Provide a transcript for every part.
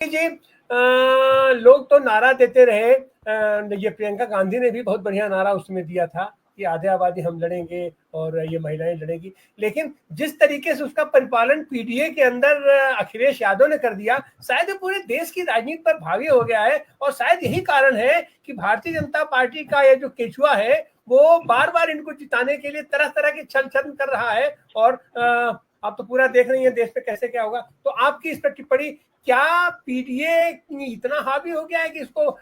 जी लोग तो नारा देते रहे। ये प्रियंका गांधी ने भी बहुत बढ़िया नारा उसमें दिया था कि आधे आबादी हम लड़ेंगे और ये महिलाएं लड़ेंगी, लेकिन जिस तरीके से उसका परिपालन पीडीए के अंदर अखिलेश यादव ने कर दिया, शायद पूरे देश की राजनीति पर हावी हो गया है। और शायद यही कारण है कि भारतीय जनता पार्टी का ये जो केचुआ है वो बार बार इनको जिताने के लिए तरह तरह की छल छल कर रहा है। और आप तो पूरा देख रही हैं देश पे कैसे क्या होगा। तो आपकी इस पर टिप्पणी, क्या पीडीए इतना हावी हो गया है कि इसको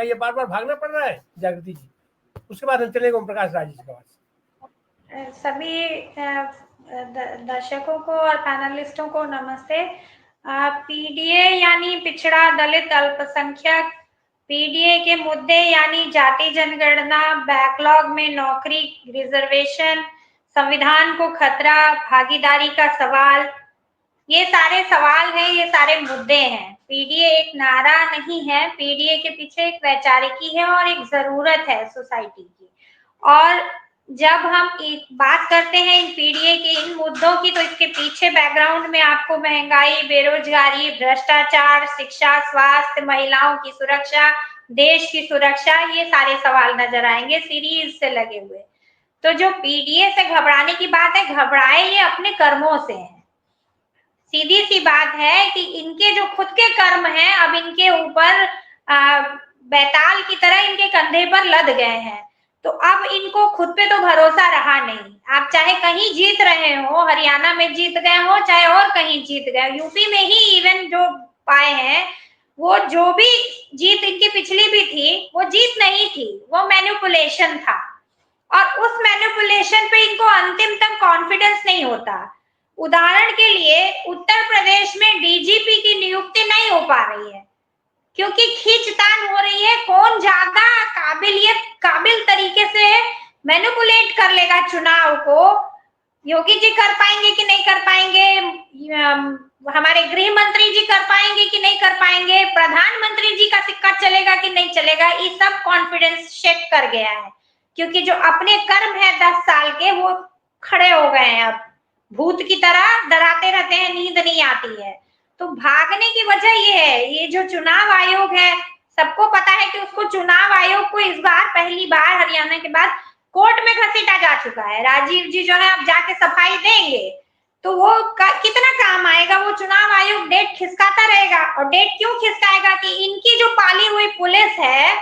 ये बार बार भागना पड़ रहा है? जागृति जी, उसके बाद हम चलेंगे ओम प्रकाश राज जी के पास। सभी दर्शकों को और पैनलिस्टों को नमस्ते। पीडीए यानी पिछड़ा दलित अल्पसंख्यक, पीडीए के मुद्दे यानी जाति जनगणना, बैकलॉग में नौकरी, रिजर्वेशन, संविधान को खतरा, भागीदारी का सवाल, ये सारे सवाल हैं, ये सारे मुद्दे हैं। पीडीए एक नारा नहीं है, पीडीए के पीछे एक वैचारिकी है और एक जरूरत है सोसाइटी की। और जब हम बात करते हैं इन पीडीए के इन मुद्दों की, तो इसके पीछे बैकग्राउंड में आपको महंगाई, बेरोजगारी, भ्रष्टाचार, शिक्षा, स्वास्थ्य, महिलाओं की सुरक्षा, देश की सुरक्षा, ये सारे सवाल नजर आएंगे सीरीज से लगे हुए। तो जो पीडीए से घबराने की बात है, घबराए ये अपने कर्मों से है। सीधी सी बात है कि इनके जो खुद के कर्म हैं अब इनके ऊपर बैताल की तरह इनके कंधे पर लद गए हैं। तो अब इनको खुद पे तो भरोसा रहा नहीं। आप चाहे कहीं जीत रहे हो, हरियाणा में जीत गए हो, चाहे और कहीं जीत गए, यूपी में ही इवन जो पाए हैं, वो जो भी जीत इनकी पिछली भी थी वो जीत नहीं थी, वो मैनिपुलेशन था। और उस मैनिपुलेशन पे इनको अंतिम तक कॉन्फिडेंस नहीं होता। उदाहरण के लिए उत्तर प्रदेश में डीजीपी की नियुक्ति नहीं हो पा रही है क्योंकि खींचतान हो रही है कौन ज्यादा काबिल तरीके से मैनिपुलेट कर लेगा चुनाव को। योगी जी कर पाएंगे कि नहीं कर पाएंगे, हमारे गृह मंत्री जी कर पाएंगे कि नहीं कर पाएंगे, प्रधानमंत्री जी का सिक्का चलेगा कि नहीं चलेगा, ये सब कॉन्फिडेंस शेक कर गया है। क्योंकि जो अपने कर्म है 10 साल के वो खड़े हो गए हैं, अब भूत की तरह डराते रहते हैं, नींद नहीं आती है। तो भागने की वजह ये है, ये जो चुनाव आयोग है, सबको पता है कि उसको चुनाव आयोग को इस बार पहली बार हरियाणा के बाद कोर्ट में घसीटा जा चुका है। राजीव जी जो है अब जाके सफाई देंगे तो वो कितना काम आएगा। वो चुनाव आयोग डेट खिसकाता रहेगा। और डेट क्यों खिसकाएगा कि इनकी जो पाली हुई पुलिस है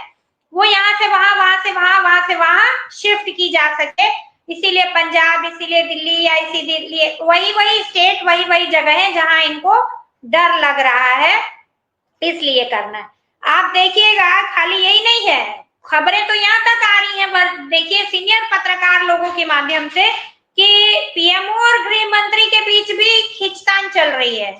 वो यहाँ से वहां, वहां से वहां, वहां से वहां शिफ्ट की जा सके। इसीलिए पंजाब, इसीलिए दिल्ली, या इसीलिए वही स्टेट, वही जगह है जहां इनको डर लग रहा है, इसलिए करना है। आप देखिएगा खाली यही नहीं है, खबरें तो यहाँ तक आ रही हैं, पर देखिए सीनियर पत्रकार लोगों के माध्यम से कि पीएमओ और गृह मंत्री के बीच भी खींचतान चल रही है।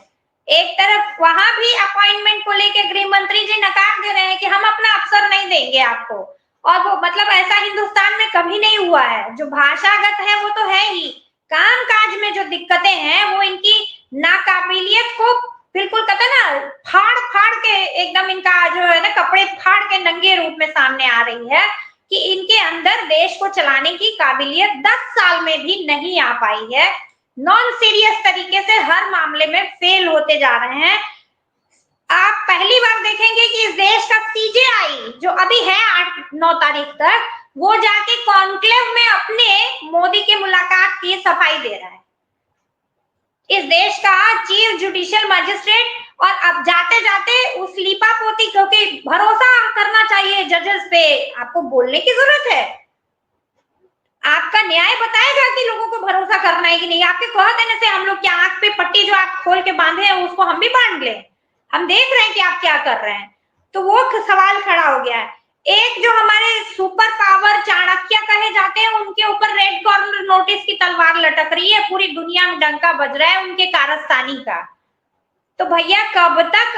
एक तरफ वहां भी अपॉइंटमेंट को लेकर गृह मंत्री जी नकार दे रहे हैं कि हम अपना अफसर नहीं देंगे आपको। और वो मतलब ऐसा हिंदुस्तान में कभी नहीं हुआ है। जो भाषागत है वो तो है ही, काम काज में जो दिक्कतें हैं वो इनकी नाकाबिलियत को बिल्कुल कहते ना फाड़ फाड़ के एकदम इनका जो है ना कपड़े फाड़ के नंगे रूप में सामने आ रही है कि इनके अंदर देश को चलाने की काबिलियत 10 साल में भी नहीं आ पाई है। नॉन सीरियस तरीके से हर मामले में फेल होते जा रहे हैं। आप पहली बार देखेंगे कि इस देश का सीजेआई जो अभी है 8-9 तारीख तक, वो जाके कॉन्क्लेव में अपने मोदी की मुलाकात की सफाई दे रहा है। इस देश का चीफ जुडिशियल मजिस्ट्रेट। और अब जाते जाते उस लीपापोती, क्योंकि भरोसा करना चाहिए जजेस पे, आपको बोलने की जरूरत है, आपका न्याय बताएगा कि लोगों को भरोसा करना है कि नहीं। आपके कह देने से हम लोग क्या आंख पे पट्टी जो आप खोल के बांधे हैं उसको हम भी बांध लें? हम देख रहे हैं कि आप क्या कर रहे हैं। तो वो सवाल खड़ा हो गया है। एक जो हमारे सुपर पावर चाणक्य कहे जाते हैं, उनके ऊपर रेड कॉर्नर नोटिस की तलवार लटक रही है, पूरी दुनिया में डंका बज रहा है उनके कारस्तानी का। तो भैया कब तक,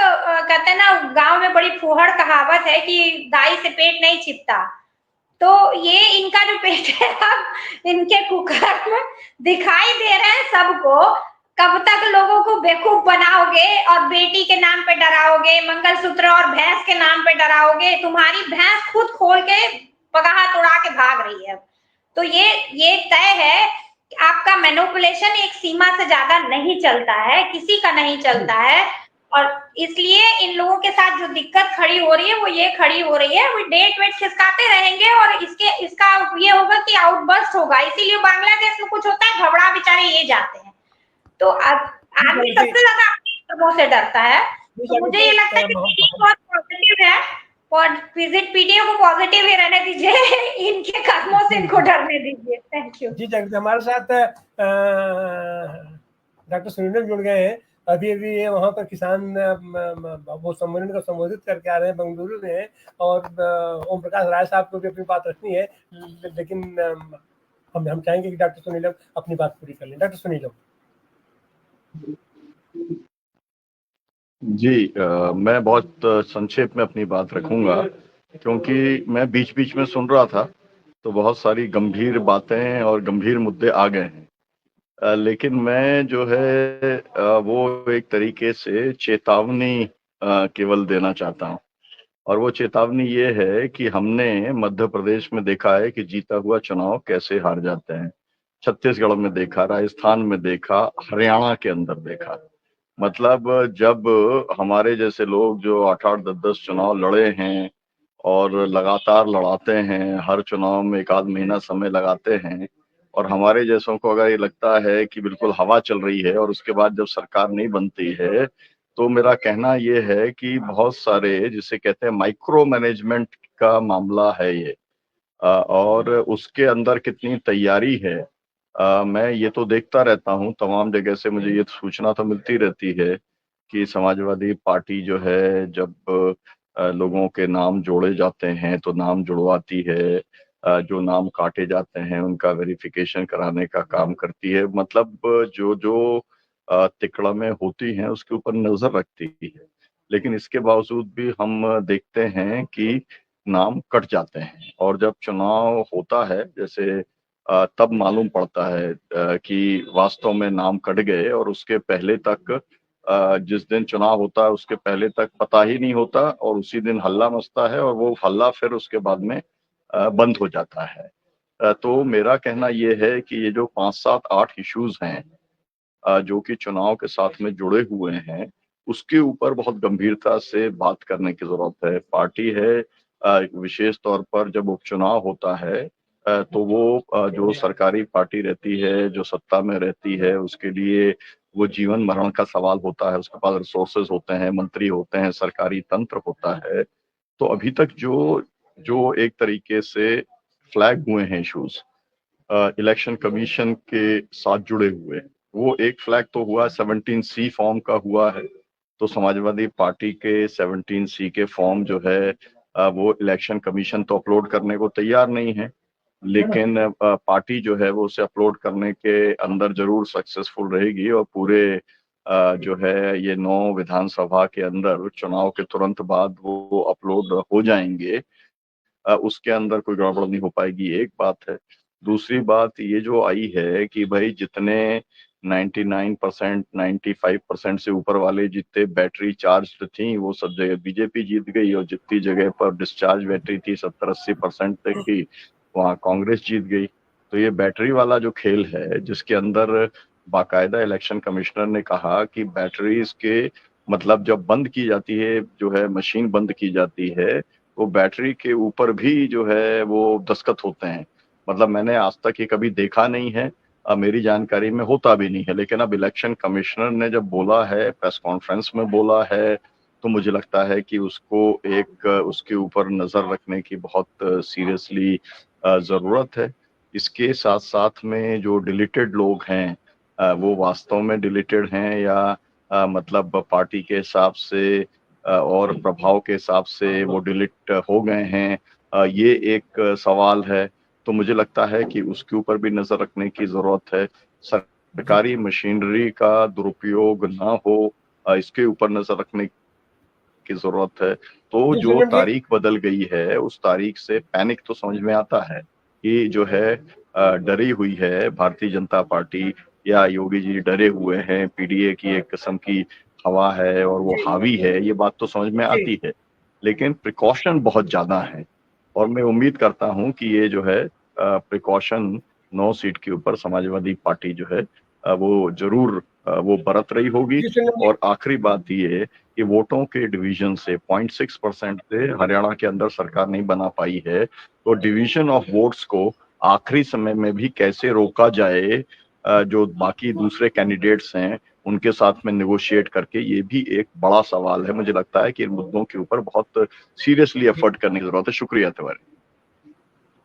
कहते हैं ना गांव में बड़ी फुहड़ कहावत है कि दाई से पेट नहीं छिपता। तो ये इनका जो पेट है अब इनके कुकर में दिखाई दे रहे हैं सबको। कब तक लोगों को बेवकूफ बनाओगे और बेटी के नाम पे डराओगे, मंगलसूत्र और भैंस के नाम पे डराओगे। तुम्हारी भैंस खुद खोल के पगाहा तोड़ा के भाग रही है। तो ये तय है कि आपका मैनिपुलेशन एक सीमा से ज्यादा नहीं चलता है, किसी का नहीं चलता है। और इसलिए इन लोगों के साथ जो दिक्कत खड़ी हो रही है वो ये खड़ी हो रही है, वो डेट वेट खिसकाते रहेंगे और इसका ये होगा कि आउटबर्स्ट होगा। इसीलिए बांग्लादेश में कुछ होता है, घबरा बेचारे ये जाते हैं। तो आदमी सबसे ज्यादा अपनी खबरों से डरता है। तो मुझे ये लगता है कि पीडीए बहुत पॉजिटिव है, और विजिट पीडीए को पॉजिटिव ही रहने दीजिए, इनके कदमों से इनको डरने दीजिए। थैंक यू जी जगदीश, हमारे साथ डॉक्टर सुनील जुड़ गए हैं। अभी अभी ये वहाँ पर किसान वो सम्मेलन को संबोधित करके आ रहे हैं, बेंगलुरु में हैं, और ओम प्रकाश राय साहब को भी अपनी बात रखनी है, लेकिन हम चाहेंगे कि डॉक्टर सुनीलम अपनी बात पूरी कर लें। डॉक्टर सुनीलम। जी, मैं बहुत संक्षेप में अपनी बात रखूंगा, क्योंकि मैं बीच बीच में सुन रहा था तो बहुत सारी गंभीर बातें और गंभीर मुद्दे आ गए हैं। लेकिन मैं जो है वो एक तरीके से चेतावनी केवल देना चाहता हूँ, और वो चेतावनी ये है कि हमने मध्य प्रदेश में देखा है कि जीता हुआ चुनाव कैसे हार जाते हैं। छत्तीसगढ़ में देखा, राजस्थान में देखा, हरियाणा के अंदर देखा। मतलब जब हमारे जैसे लोग जो 8-8, 10-10 चुनाव लड़े हैं और लगातार लड़ाते हैं, हर चुनाव में एक आध महीना समय लगाते हैं, और हमारे जैसों को अगर ये लगता है कि बिल्कुल हवा चल रही है और उसके बाद जब सरकार नहीं बनती है, तो मेरा कहना ये है कि बहुत सारे जिसे कहते हैं माइक्रो मैनेजमेंट का मामला है ये। और उसके अंदर कितनी तैयारी है। मैं ये तो देखता रहता हूँ, तमाम जगह से मुझे ये सूचना तो मिलती रहती है कि समाजवादी पार्टी जो है जब लोगों के नाम जोड़े जाते हैं तो नाम जुड़वाती है, जो नाम काटे जाते हैं उनका वेरिफिकेशन कराने का काम करती है। मतलब जो जो तिकड़में होती हैं उसके ऊपर नजर रखती है। लेकिन इसके बावजूद भी हम देखते हैं कि नाम कट जाते हैं, और जब चुनाव होता है जैसे तब मालूम पड़ता है कि वास्तव में नाम कट गए, और उसके पहले तक जिस दिन चुनाव होता है उसके पहले तक पता ही नहीं होता, और उसी दिन हल्ला मचता है और वो हल्ला फिर उसके बाद में बंद हो जाता है। तो मेरा कहना ये है कि ये जो 5, 7, 8 इश्यूज हैं जो कि चुनाव के साथ में जुड़े हुए हैं, उसके ऊपर बहुत गंभीरता से बात करने की जरूरत है। पार्टी है विशेष तौर पर जब उपचुनाव होता है तो वो जो सरकारी पार्टी रहती है, जो सत्ता में रहती है, उसके लिए वो जीवन मरण का सवाल होता है। उसके पास रिसोर्सेज होते हैं, मंत्री होते हैं, सरकारी तंत्र होता है। तो अभी तक जो जो एक तरीके से फ्लैग हुए हैं इश्यूज इलेक्शन कमीशन के साथ जुड़े हुए, वो एक फ्लैग तो हुआ 17C फॉर्म का हुआ है। तो समाजवादी पार्टी के 17C के फॉर्म जो है वो इलेक्शन कमीशन तो अपलोड करने को तैयार नहीं है, लेकिन पार्टी जो है वो उसे अपलोड करने के अंदर जरूर सक्सेसफुल रहेगी, और पूरे जो है ये 9 विधानसभा के अंदर चुनाव के तुरंत बाद वो अपलोड हो जाएंगे। उसके अंदर कोई गड़बड़ नहीं हो पाएगी, एक बात है। दूसरी बात ये जो आई है कि भाई जितने 99%, 95% से ऊपर वाले जितने बैटरी चार्ज थी वो सब जगह बीजेपी जीत गई, और जितनी जगह पर डिस्चार्ज बैटरी थी 70-80% तक की, वहाँ कांग्रेस जीत गई। तो ये बैटरी वाला जो खेल है, जिसके अंदर बाकायदा इलेक्शन कमिश्नर ने कहा कि बैटरीज के मतलब जब बंद की जाती है, जो है मशीन बंद की जाती है, वो बैटरी के ऊपर भी जो है वो दस्तखत होते हैं। मतलब मैंने आज तक ये कभी देखा नहीं है, मेरी जानकारी में होता भी नहीं है, लेकिन अब इलेक्शन कमिश्नर ने जब बोला है, प्रेस कॉन्फ्रेंस में बोला है, तो मुझे लगता है कि उसको एक उसके ऊपर नजर रखने की बहुत सीरियसली जरूरत है। इसके साथ साथ में जो डिलीटेड लोग हैं वो वास्तव में डिलीटेड हैं या मतलब पार्टी के हिसाब से और प्रभाव के हिसाब से वो डिलीट हो गए हैं, ये एक सवाल है। तो मुझे लगता है कि उसके ऊपर भी नजर रखने की जरूरत है। सरकारी मशीनरी का दुरुपयोग ना हो, इसके ऊपर नजर रखने की जरूरत है। तो जो तारीख बदल गई है उस तारीख से पैनिक तो समझ में आता है कि जो है डरी हुई है भारतीय जनता पार्टी, या योगी जी डरे हुए हैं, पीडीए की एक किस्म की हवा है और वो हावी है, ये बात तो समझ में आती है। लेकिन प्रिकॉशन बहुत ज्यादा है, और मैं उम्मीद करता हूं कि ये जो है प्रिकॉशन 9 सीट के ऊपर समाजवादी पार्टी जो है वो जरूर वो बरत रही होगी। जी सुनील जी, और आखिरी बात ये कि वोटों के डिवीजन से 0.6% से हरियाणा के अंदर सरकार नहीं बना पाई है, तो डिवीजन ऑफ वोट्स को आखिरी समय में भी कैसे रोका जाए, जो बाकी दूसरे कैंडिडेट्स हैं उनके साथ में नेगोशिएट करके, ये भी एक बड़ा सवाल है। मुझे लगता है कि इन मुद्दों के ऊपर बहुत सीरियसली एफर्ट करने की जरूरत है। शुक्रिया तिवारी।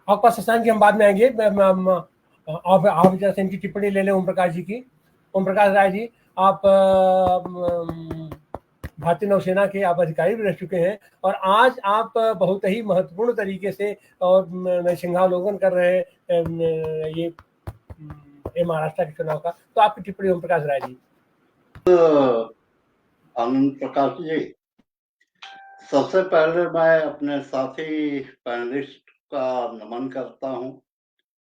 आपका शशांक जी हम बाद में आएंगे। आप जरा से इनकी टिप्पणी ले लें ओम प्रकाश जी की। ओम प्रकाश राय जी, आप भारतीय नौसेना के आप अधिकारी भी रह चुके हैं और आज आप बहुत ही महत्वपूर्ण तरीके से और सिंहावलोकन कर रहे हैं ये महाराष्ट्र के चुनाव का। तो आपकी टिप्पणी ओम प्रकाश राय जी। आनंद प्रकाश जी, सबसे पहले मैं अपने साथी पैनलिस्ट का नमन करता हूं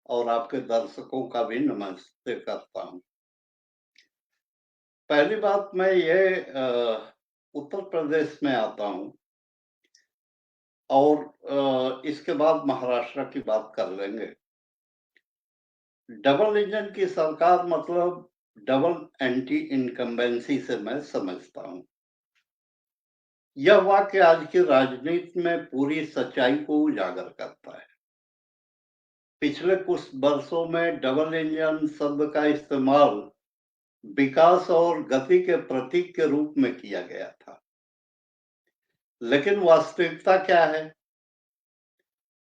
और आपके दर्शकों का भी नमस्ते करता हूं। पहली बात, मैं ये उत्तर प्रदेश में आता हूं और इसके बाद महाराष्ट्र की बात कर लेंगे। डबल इंजन की सरकार मतलब डबल एंटी इनकम्बेंसी से मैं समझता हूं। यह वाक्य आज की राजनीति में पूरी सच्चाई को उजागर करता है। पिछले कुछ वर्षों में डबल इंजन शब्द का इस्तेमाल विकास और गति के प्रतीक के रूप में किया गया था, लेकिन वास्तविकता क्या है?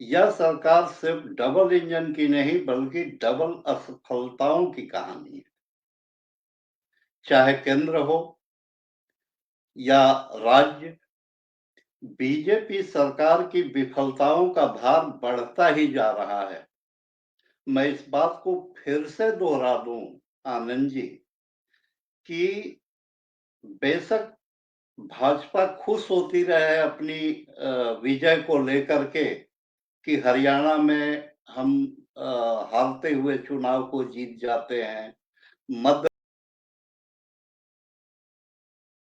यह सरकार सिर्फ डबल इंजन की नहीं बल्कि डबल असफलताओं की कहानी है। चाहे केंद्र हो या राज्य, बीजेपी सरकार की विफलताओं का भार बढ़ता ही जा रहा है। मैं इस बात को फिर से दोहरा दूं आनंद जी कि बेशक भाजपा खुश होती रहे अपनी विजय को लेकर के कि हरियाणा में हम हारते हुए चुनाव को जीत जाते हैं, मध्य